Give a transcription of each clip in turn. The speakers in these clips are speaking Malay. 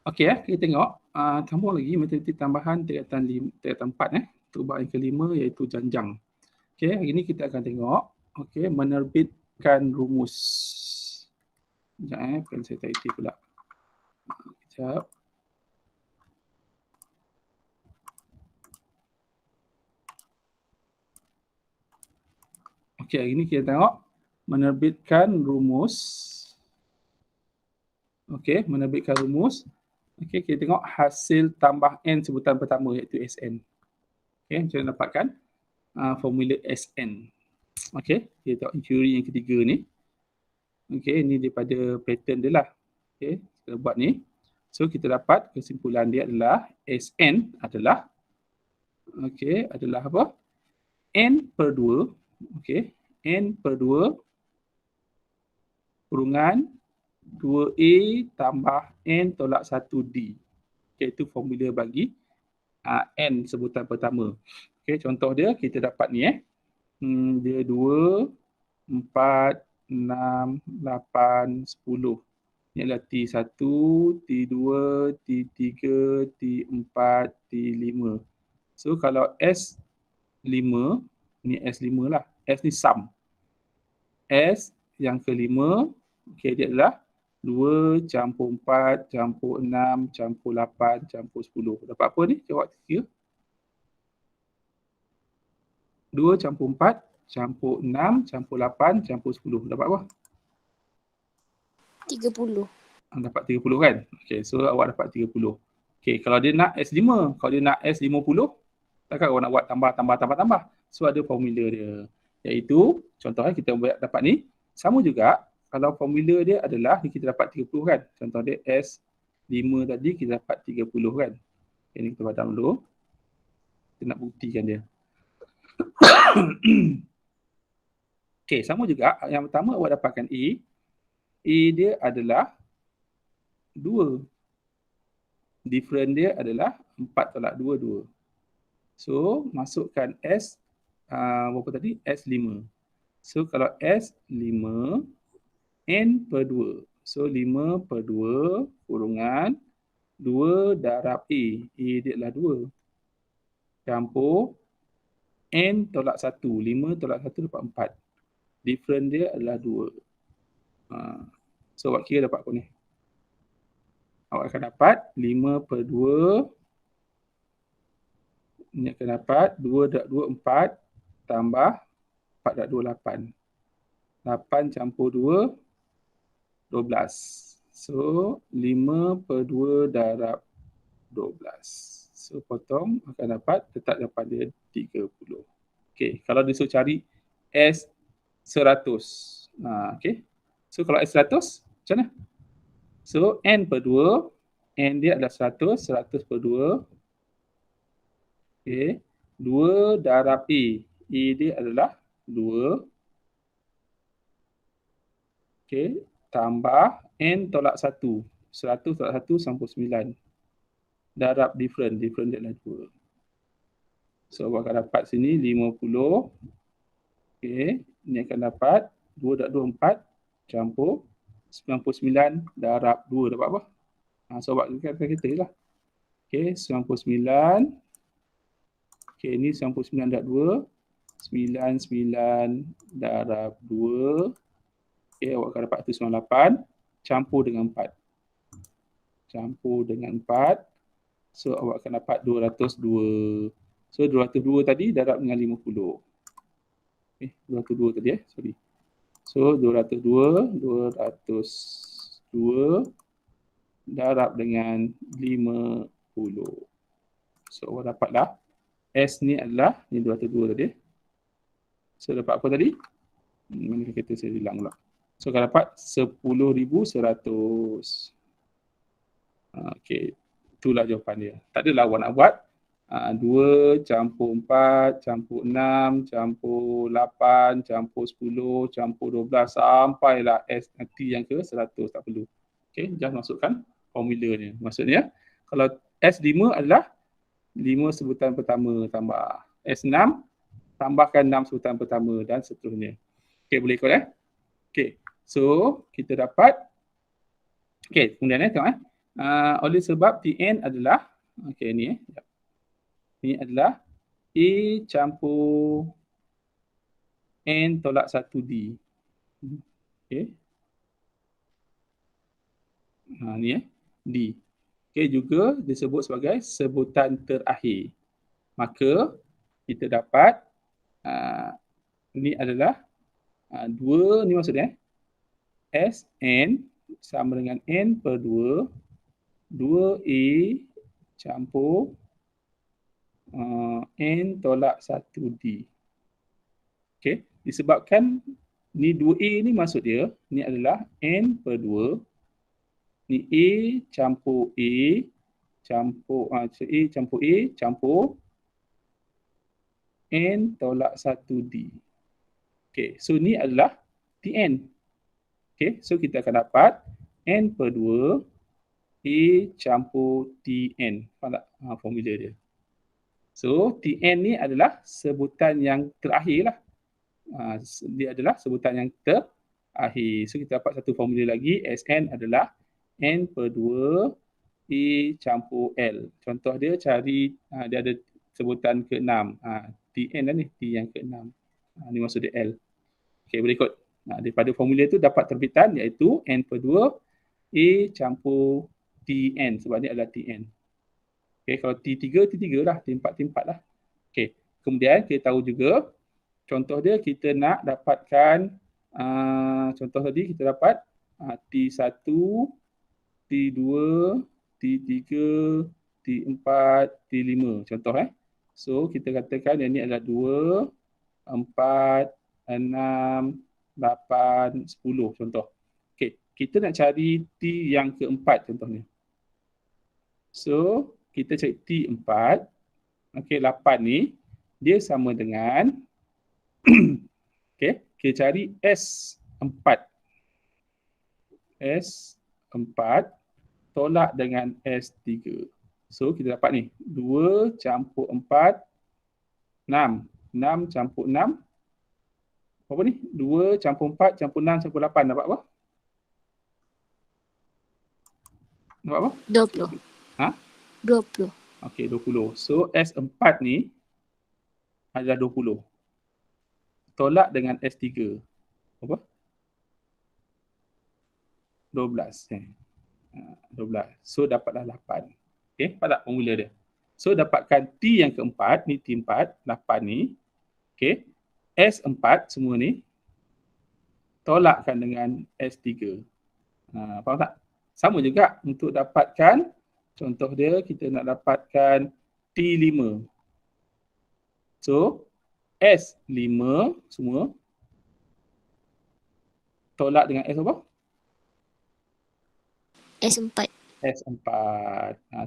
Okey, kita tengok tambah lagi matematik tambahan tingkatan 4 Tugas yang kelima iaitu janjang. Okey, hari ini kita akan tengok menerbitkan rumus. Sekejap bukan saya title pula. Sekejap. Okey, hari ini kita tengok menerbitkan rumus. Okey, menerbitkan rumus. Okey, kita tengok hasil tambah N sebutan pertama iaitu Sn. Okey, macam mana dapatkan formula Sn. Okey, kita tengok teori yang ketiga ni. Okey, ini daripada pattern dia lah. Okey, kita buat ni. So, kita dapat kesimpulan dia adalah Sn adalah adalah apa? N per 2. Okey, N per 2 kurungan 2A tambah N tolak 1D. Okey, itu formula bagi N sebutan pertama. Okey, contoh dia kita dapat ni dia 2, 4, 6, 8, 10. Ini adalah T1, T2, T3, T4, T5. So kalau S5, ni S5 lah. S ni sum. S yang kelima, dia adalah 2 campur 4 campur 6 campur 8 campur 10. Dapat apa ni? Jawab 3. 2 campur 4 campur 6 campur 8 campur 10. Dapat apa? 30. Dapat 30 kan? Okey, so awak dapat 30. Okey, kalau dia nak S5, kalau dia nak S50, takkan awak nak buat tambah. So ada formula dia. Iaitu, contohnya kita dapat ni, sama juga kalau formula dia adalah kita dapat 30 kan. Contoh dia S5 tadi kita dapat 30 kan. Okay, ni kita padam dulu. Kita nak buktikan dia. Okey, sama juga. Yang pertama awak dapatkan A. A dia adalah 2. Different dia adalah 4 tolak 2, 2. So, masukkan S, berapa tadi? S5. So, kalau S5, N per 2. So, 5 per 2 kurungan 2 darab A. A dia adalah 2. Campur N tolak 1. 5 tolak 1 dapat 4. Different dia adalah 2. So, awak kira dapat apa ni? Awak akan dapat 5 per 2. Ini akan dapat 2 darab 2, 4. Tambah 4 darab 2, 8. 8 campur 2, 12. So, 5 per 2 darab 12. So, potong akan dapat, tetap dapat dia 30. Okey, kalau disuruh cari S100. Okey. So, kalau S100, macam mana? So, N per 2. N dia adalah 100. 100 per 2. Okey. 2 darab A. A dia adalah 2. Okey. Tambah N tolak 1. 100 tolak 1 sampai 9. Darab different. Different dia adalah 2. So, awak akan dapat sini 50. Okey. Ini akan dapat 2 darab 2, 4. Campur 99 darab 2. Dapat apa? So, awak kata kita lah. Okey. 99. Okey. Ini 99 darab 2. 99 darab 2. Okey. Awak akan dapat 198. Campur dengan 4. Campur dengan 4. So, awak akan dapat 202. So, 202 tadi darab dengan 50. 202 tadi sorry. So, 202 darab dengan 50. So, awak dapatlah S ni adalah, ni 202 tadi. So, dapat apa tadi? Mana kata saya hilang pula. So, akan dapat 10,100. Okey, itulah jawapan dia. Tak adalah awak nak buat 2 campur 4 campur 6 campur 8 campur 10 campur 12 sampailah S nanti yang ke 100. Tak perlu. Okey, just masukkan formula ni. Maksudnya, kalau S5 adalah 5 sebutan pertama tambah S6, tambahkan 6 sebutan pertama dan seterusnya. Okey, boleh ikut Okey, so kita dapat. Okey, kemudian tengok Oleh sebab Tn adalah, okey ni ini adalah A campur N tolak 1D. Okey. Ni D. Okey, juga disebut sebagai sebutan terakhir. Maka kita dapat ni adalah 2 ni maksudnya Sn sama dengan N per 2 2A campur N tolak 1D. Okey, disebabkan ni 2A ni maksud dia ni adalah N per 2 ni A campur A campur A campur A campur N tolak 1D. Okey, so ni adalah Tn. Okey, so kita akan dapat N per 2 A campur Tn. Faham tak formula dia? So Tn ni adalah sebutan yang terakhir lah. Dia adalah sebutan yang terakhir. So kita dapat satu formula lagi. Sn adalah N per 2 A campur L. Contoh dia cari, dia ada sebutan ke-6. Tn dah ni, T yang ke-6. Ni maksud dia L. Okey, berikut. Daripada formula tu dapat terbitan iaitu N per 2 A campur Tn. Sebab ni adalah Tn. Okey, kalau T3, T3 lah. T4, T4 lah. Okey, kemudian kita tahu juga contoh dia kita nak dapatkan contoh tadi kita dapat T1, T2, T3, T4, T5. Contoh So kita katakan yang ni adalah 2, 4, 6, 8, 10 contoh. Okey, kita nak cari T yang keempat contohnya. So kita cari T4. Okey, 8 ni dia sama dengan okey, kita cari S4. S4 tolak dengan S3. So kita dapat ni 2 campur 4 6. 6 campur 6 apa ni? 2 campur 4 campur 6 campur 8 dapat apa? Dapat apa? 20. 20. Okey, 20. So S4 ni adalah 20. Tolak dengan S3. Apa? 12. 12. So dapatlah 8. Okey, nampak tak formula dia? So dapatkan T yang keempat, ni T4, 8 ni. Okey. S4 semua ni tolakkan dengan S3. Faham tak? Sama juga untuk dapatkan contoh dia kita nak dapatkan T5. So S5 semua tolak dengan S apa? S4. S4.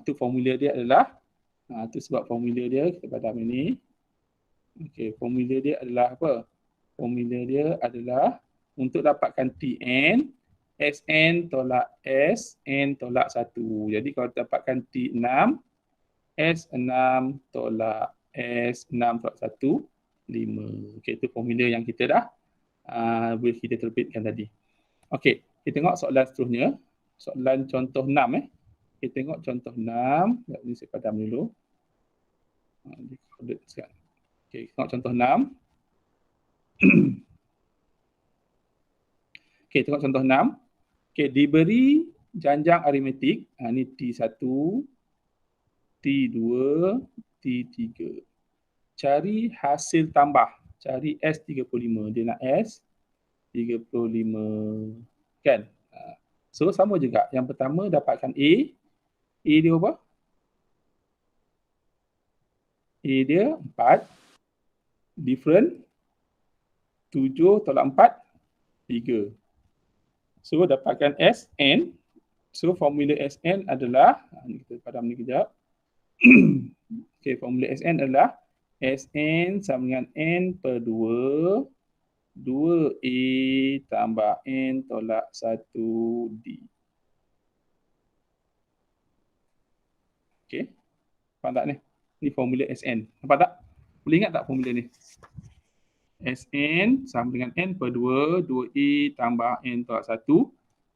Tu formula dia adalah tu sebab formula dia kita padam ini. Okey, formula dia adalah apa? Formula dia adalah untuk dapatkan Tn, Sn tolak S, N tolak 1. Jadi kalau dapatkan T6, S6 tolak S6 tolak 1, 5. Okey, itu formula yang kita dah boleh kita terbitkan tadi. Okey, kita tengok soalan seterusnya. Soalan contoh 6 Kita tengok contoh 6. Ini saya padam dulu. Okey, tengok contoh 6. Okey, tengok contoh 6. Okey, diberi janjang aritmetik. Ini T1, T2, T3. Cari hasil tambah. Cari S35. Dia nak S35. Kan? So, sama juga. Yang pertama dapatkan A. A dia apa? A dia 4. Different. 7 tolak 4. 3. So, dapatkan Sn. So, formula Sn adalah, kita padam ni kejap. Okay, formula Sn adalah Sn sama dengan N per 2, 2A tambah N tolak 1D. Okay, faham tak ni? Ni formula Sn. Nampak tak? Boleh ingat tak formula ni? Sn sama dengan N per 2, 2A tambah N tolak 1.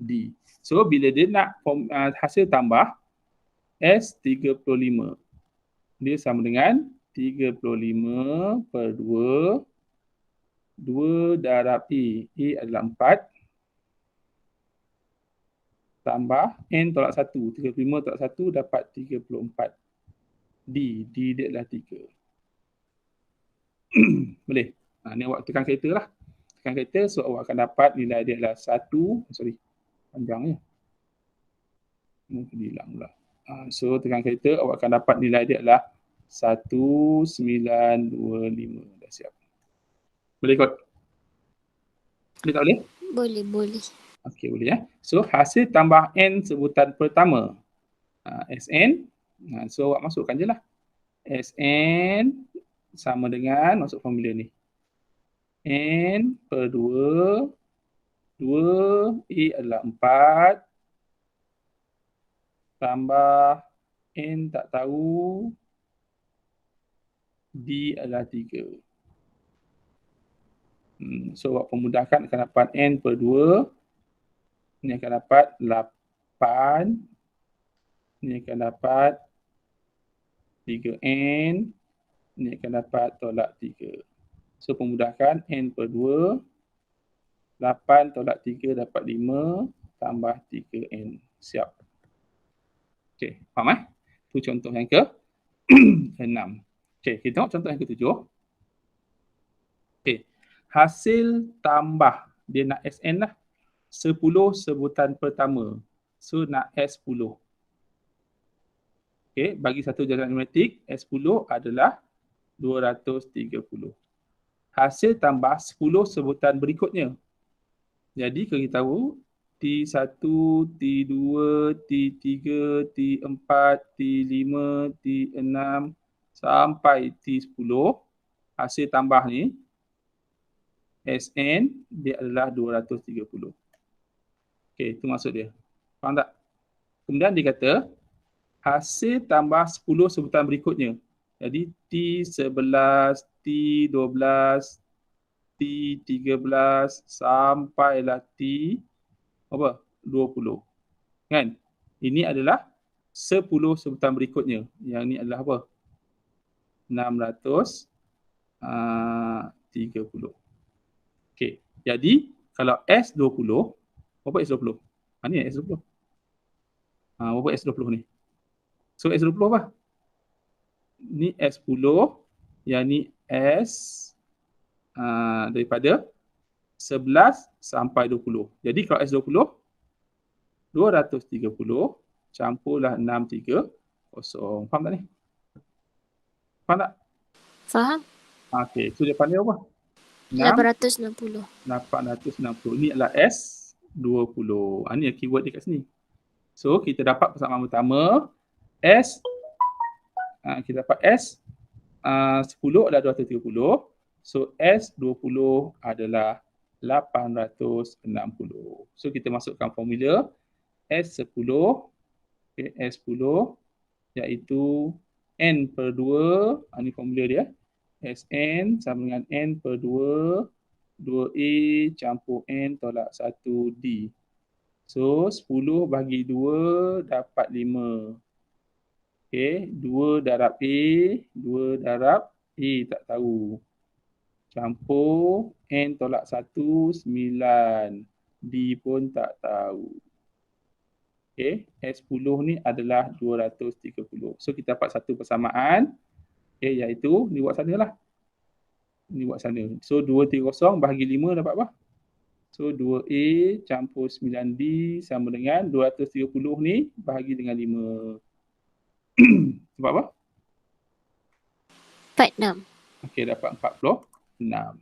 D. So bila dia nak hasil tambah S35, dia sama dengan 35 per 2, 2 darab E. E adalah 4 tambah N tolak 1. 35 tolak 1 dapat 34. D. D dia adalah 3. Boleh? Ni awak tekan kereta lah. Tekan kereta, so awak akan dapat nilai dia adalah 1. Sorry, panjang ya. Mungkin hilang pula. So tekan kereta, awak akan dapat nilai dia adalah 1925. Dah siap. Boleh kot? Boleh tak boleh? Boleh, boleh. Okey, boleh ya. So hasil tambah N sebutan pertama. Sn. So awak masukkan je lah. Sn sama dengan, masuk formula ni. N per 2, 2, E adalah 4, tambah N tak tahu, D adalah 3. So awak pemudahkan akan dapat N per 2, ini akan dapat 8, ini akan dapat 3N, ini akan dapat tolak 3. So pemudahkan N per 2, 8 tolak 3 dapat 5, tambah 3N. Siap. Okey, faham Itu contoh yang ke-6. Okey, kita tengok contoh yang ke-7. Okey, hasil tambah, dia nak Sn lah. 10 sebutan pertama. So nak S10. Okey, bagi satu jaringan aritmetik, S10 adalah 230. Hasil tambah 10 sebutan berikutnya. Jadi kita tahu T1, T2, T3, T4, T5, T6 sampai T10. Hasil tambah ni Sn dia adalah 230. Okey, itu maksud dia. Faham tak? Kemudian dia kata hasil tambah 10 sebutan berikutnya. Jadi T11, T12, T13 sampailah T20. Kan? Ini adalah 10 sebutan berikutnya. Yang ni adalah apa? 630. Okey. Jadi kalau S20, berapa S20? Ni S20. Berapa S20 ni? So S20 apa? Ni S10, yang ni S daripada 11 sampai 20. Jadi kalau S20, 230 campurlah 630. Faham tak ni? Faham tak? Faham? Okey, so dia panggil apa? 860. 860. Ni adalah S20. Ni keyword dia kat sini. So kita dapat persamaan pertama S, kita dapat S 10 adalah 230. So S20 adalah 860. So kita masukkan formula S10, okay, S10 iaitu N per 2, ini formula dia. Sn sama dengan N per 2, 2E campur N tolak 1D. So 10 bagi 2 dapat 5. Okay, 2 darab A, 2 darab E tak tahu. Campur N tolak 1, 9. D pun tak tahu. Okay, S10 ni adalah 230. So kita dapat satu persamaan. Okay, iaitu ni buat sana lah. Ni buat sana. So 230 bahagi 5 dapat apa? So 2A campur 9D sama dengan 230 ni bahagi dengan 5. Sebab apa? 46. Okey, dapat 46.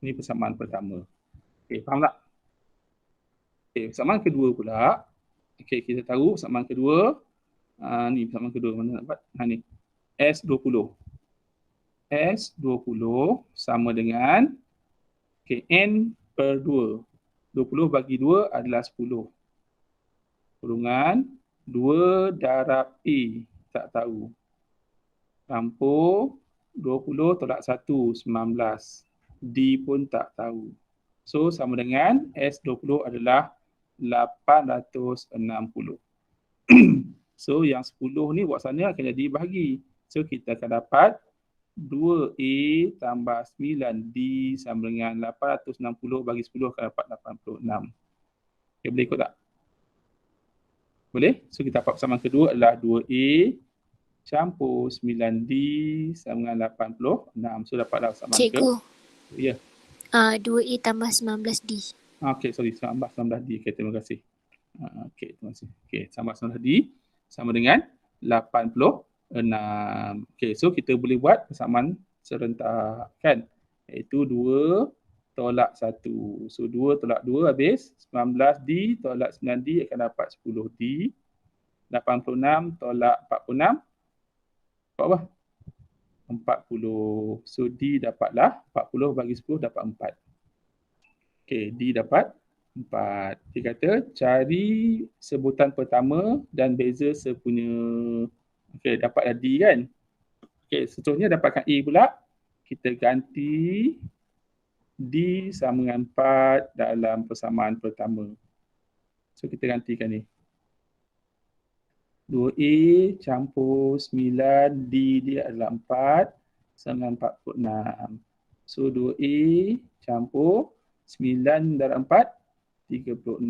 Ini persamaan pertama. Okey, faham tak? Okey, persamaan kedua pula. Okey, kita tahu persamaan kedua. Ni persamaan kedua. Mana dapat? Ni. S20. S20 sama dengan N per 2. 20 bagi 2 adalah 10. Kurungan 2 darab E. Tak tahu. Campur 20 tolak 1, 19. D pun tak tahu. So sama dengan S20 adalah 860. So yang 10 ni buat sana akan jadi bahagi. So kita akan dapat 2A tambah 9D sama dengan 860 bagi 10 akan dapat 86. Okay, boleh ikut tak? Boleh? So kita dapat persamaan kedua adalah 2A campur 9D sama dengan 86. So dapatlah persamaan ke? Cikgu. Ya. 2A tambah 19D. Okey, sorry. 19D. Okay, terima kasih. Okey, terima kasih. Okey, tambah 19D sama dengan 86. Okey, so kita boleh buat persamaan serentak kan? Iaitu 2 tolak 1. So 2 tolak 2 habis. 19D tolak 9D akan dapat 10D. 86 tolak 46. Dapat apa? 40. So D dapatlah 40 bagi 10 dapat 4. Okey, D dapat 4. Dia kata cari sebutan pertama dan beza sepunya. Okey, dapatlah D kan? Okey, seterusnya dapatkan A pula. Kita ganti D sama dengan 4 dalam persamaan pertama. So kita gantikan ni. 2A campur 9, D dia adalah 4 sama dengan 46. So 2A campur 9 darab 4, 36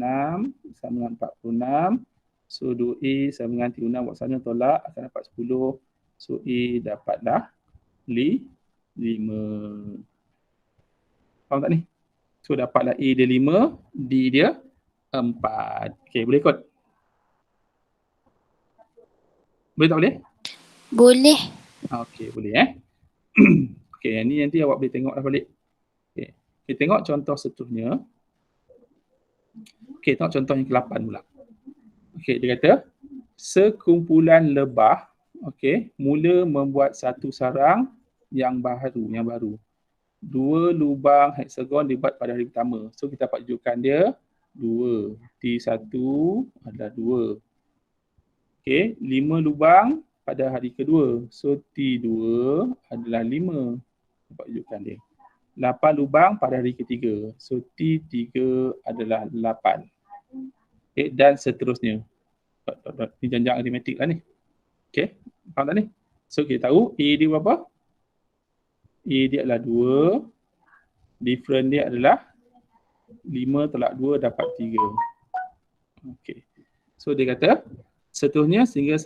sama dengan 46. So 2A sama dengan 36 buat sana tolak akan dapat 10. So A dapatlah 5. Faham tak ni? So dapatlah A dia 5, D dia 4. Okay, boleh ikut? Boleh tak boleh? Boleh. Okey, boleh Okey, ni nanti awak boleh tengok dah balik. Okey. Kita tengok contoh seterusnya. Okey, tengok contoh yang ke-8 pula. Okey, dia kata sekumpulan lebah mula membuat satu sarang yang baru. 2 lubang heksagon dibuat pada hari pertama. So kita dapat rujukan dia 2. T1 adalah 2. Okey, 5 lubang pada hari kedua. So T2 adalah 5. Dapat rujukan dia. 8 lubang pada hari ketiga. So T3 adalah 8. Okay, dan seterusnya. Ini jenjang aritmetik lah ni. Okay, faham tak ni? So kita tahu A dia berapa? A dia adalah 2. Different dia adalah 5 tolak 2 dapat 3. Okay. So dia kata seterusnya sehingga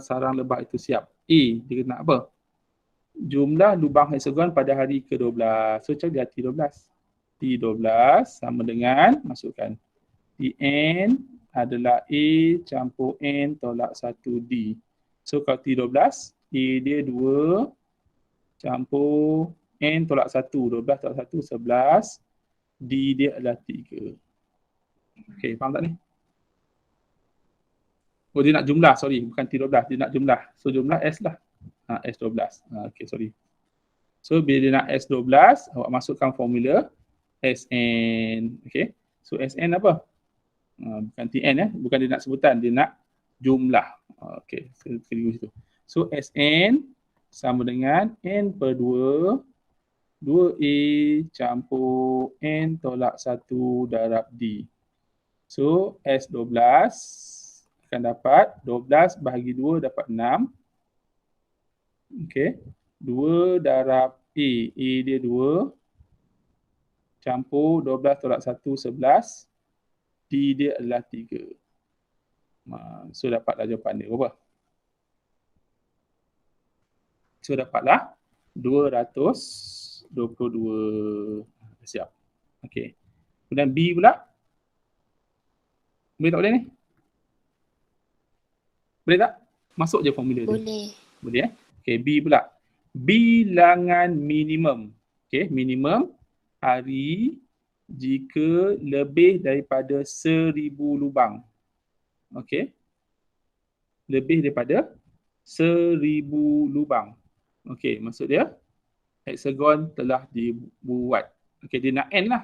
sarang lebah itu siap. A, dia nak apa? Jumlah lubang heksagon pada hari ke-12. So cari T12. T12 sama dengan, masukkan. Tn adalah A campur N tolak 1D. So kalau T12, A dia 2 campur N tolak 1. 12 tolak 1, 11. D dia adalah 3. Okay, faham tak ni? Oh, dia nak jumlah, sorry. Bukan T12, dia nak jumlah. So jumlah S lah. S12. Okay, sorry. So bila dia nak S12, awak masukkan formula Sn. Okay. So Sn apa? Bukan Tn bukan dia nak sebutan, dia nak jumlah. Okay, keliru situ. So Sn sama dengan N per 2, 2A campur N tolak 1 darab D. So S12 akan dapat 12 bahagi 2 dapat 6. Okay. 2 darab A. A dia 2. Campur 12 tolak 1, 11. D dia adalah 3. So dapatlah jawapan dia berapa? So dapatlah 222. Siap. Okay. Kemudian B pula. Boleh tak boleh ni? Boleh tak? Masuk je formula dia. Boleh. Boleh Okay, B pula. Bilangan minimum. Okay, minimum hari jika lebih daripada 1000 lubang. Okay. Lebih daripada 1000 lubang. Okay, maksud dia heksagon telah dibuat. Okay, dia nak N lah.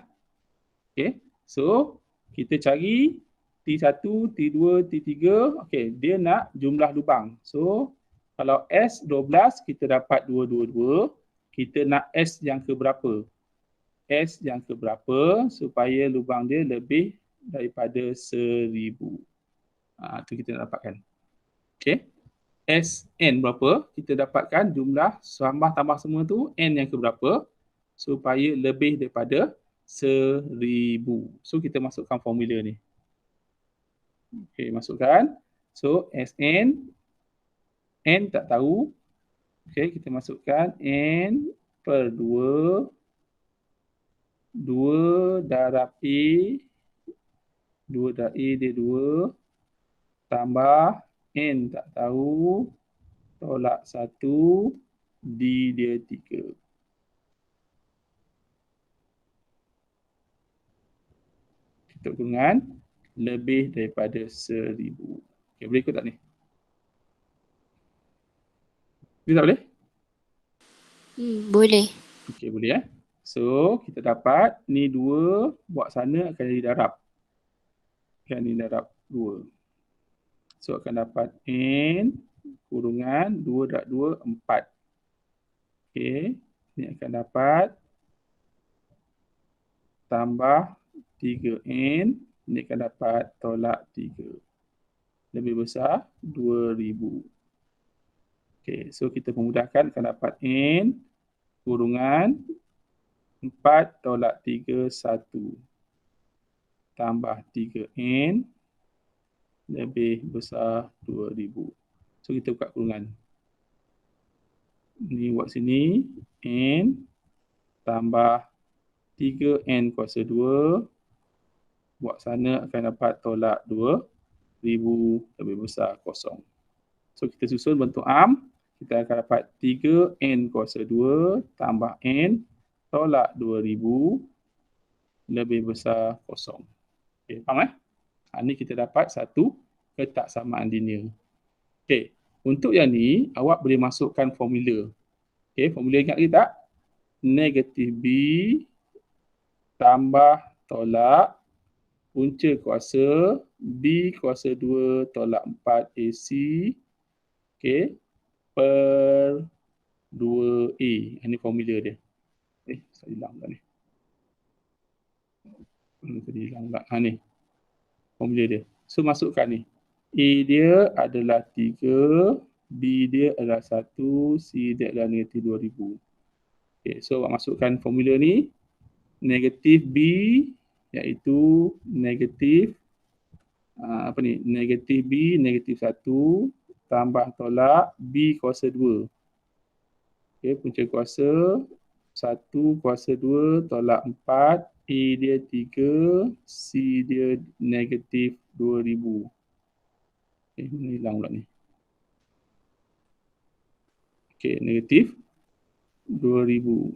Okay, so kita cari T1, T2, T3. Okay, dia nak jumlah lubang. So, kalau S12 kita dapat 222. Kita nak S yang ke berapa? S yang keberapa supaya lubang dia lebih daripada 1000. Itu kita nak dapatkan. Okey. Sn berapa? Kita dapatkan jumlah tambah semua tu N yang keberapa supaya lebih daripada 1000. So kita masukkan formula ni. Okey, masukkan. So Sn, N tak tahu. Okey, kita masukkan N per 2 darab A, 2 darab A dia 2 tambah N tak tahu tolak 1 D dia 3. Kita kurungan lebih daripada 1000. Okey, boleh ikut tak ni? Boleh tak boleh? Boleh. Okey, boleh . So, kita dapat ni 2 buat sana akan jadi darab. Kan ni darab 2. So, akan dapat N kurungan 2 darab 2, 4. Okey, ni akan dapat tambah 3N, ni akan dapat tolak 3. Lebih besar 2000. Okey, so kita memudahkan akan dapat N kurungan 4 tolak 3, 1. Tambah 3N lebih besar 2000. So kita buka kurungan. Ni buat sini, N tambah 3N kuasa 2. Buat sana akan dapat tolak 2000 lebih besar 0. So kita susun bentuk am. Kita akan dapat 3N kuasa 2 tambah N tolak 2000 lebih besar 0. Okey, faham ? Ni kita dapat satu ketaksamaan linear. Okey, untuk yang ni awak boleh masukkan formula. Okey, formula ingat lagi tak? Negatif B tambah tolak punca kuasa B kuasa 2 tolak 4 AC, okey, per 2A. Ini formula dia. Saya hilang pula ni. Tadi hilang pula. Ni. Formula dia. So, masukkan ni. A dia adalah 3, B dia adalah 1, C dia adalah negatif 2000. Okay, so awak masukkan formula ni. Negatif B iaitu negatif negatif B negatif 1 tambah tolak B kuasa 2. Okay, punca kuasa 1 kuasa 2 tolak 4, A dia 3, C dia negatif 2000. Ni hilang pula ni. Okay, negatif 2000.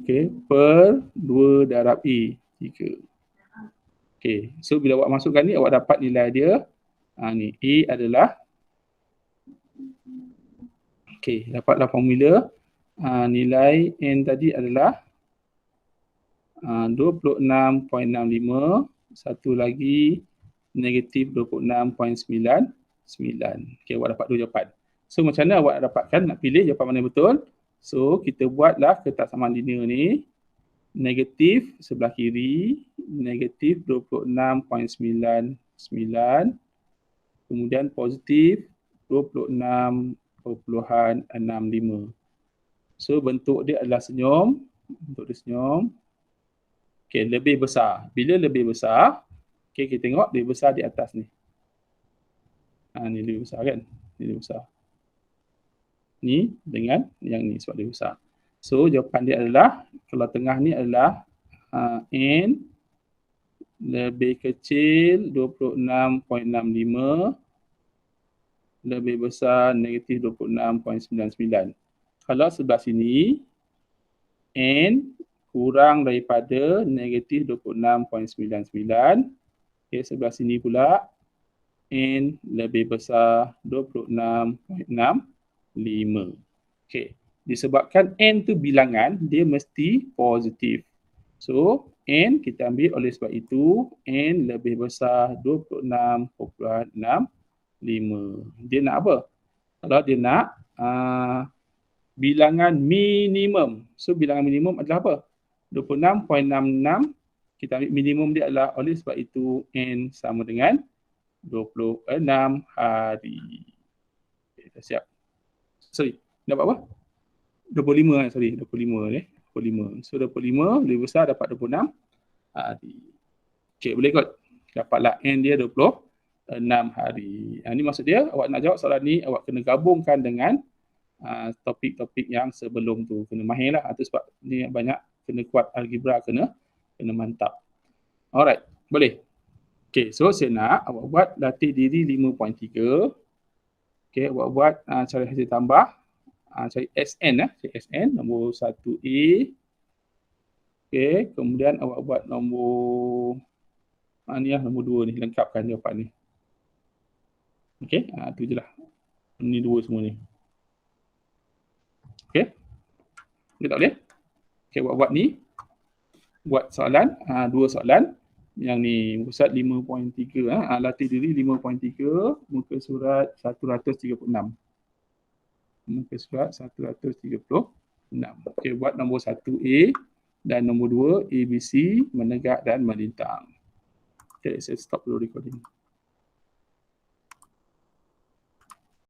Okay, per 2 darab A, 3. Okay, so bila awak masukkan ni, awak dapat nilai dia. Ni, A adalah, okay, dapatlah formula. Nilai N tadi adalah 26.65. Satu lagi, negatif 26.99. Okay, awak dapat 2 jawapan. So, macam mana awak dapatkan, nak pilih jawapan mana betul? So, kita buatlah ketaksamaan linear ni. Negatif sebelah kiri, negatif 26.99. Kemudian positif 26.65. So, bentuk dia adalah senyum. Bentuk dia senyum. Okay, lebih besar. Bila lebih besar, okay, kita tengok lebih besar di atas ni. Ni lebih besar kan? Ni lebih besar. Ni dengan yang ni sebab lebih besar. So, jawapan dia adalah, kalau tengah ni adalah N lebih kecil 26.65 lebih besar negatif 26.99. Kalau sebelah sini, N kurang daripada negatif 26.99. Okay, sebelah sini pula, N lebih besar 26.65. Okay. Disebabkan N tu bilangan, dia mesti positif. So, N kita ambil oleh sebab itu, N lebih besar 26.65. Dia nak apa? Kalau dia nak bilangan minimum. So, bilangan minimum adalah apa? 26.66 kita ambil minimum dia adalah oleh sebab itu N sama dengan 26 hari. Okay, dah siap. Sorry, dapat apa? 25 sorry, 25 ni. 25. So 25 lebih besar dapat 26 hari. Okay, boleh kot. Dapatlah N dia 26 hari. Ini maksud dia, awak nak jawab soalan ni, awak kena gabungkan dengan topik-topik yang sebelum tu. Kena mahir lah. Itu sebab ni banyak kena kuat algebra, kena mantap. Alright, boleh. Okay, so saya nak awak buat latih diri 5.3. Okay, awak buat cari hasil tambah. Cari SN cari SN nombor 1A. Okay, kemudian awak buat nombor ni lah, nombor 2 ni, lengkapkan jawapan ni. Okay, tu je lah. Ni 2 semua ni. Okay. Kita tak boleh? Okay, buat ni. Buat soalan, 2 soalan. Yang ni, pusat 5.3. Latih diri 5.3, muka surat 136. Muka surat 136. Okay, buat nombor 1A dan nombor 2, ABC, menegak dan melintang. Okay, saya stop dulu recording.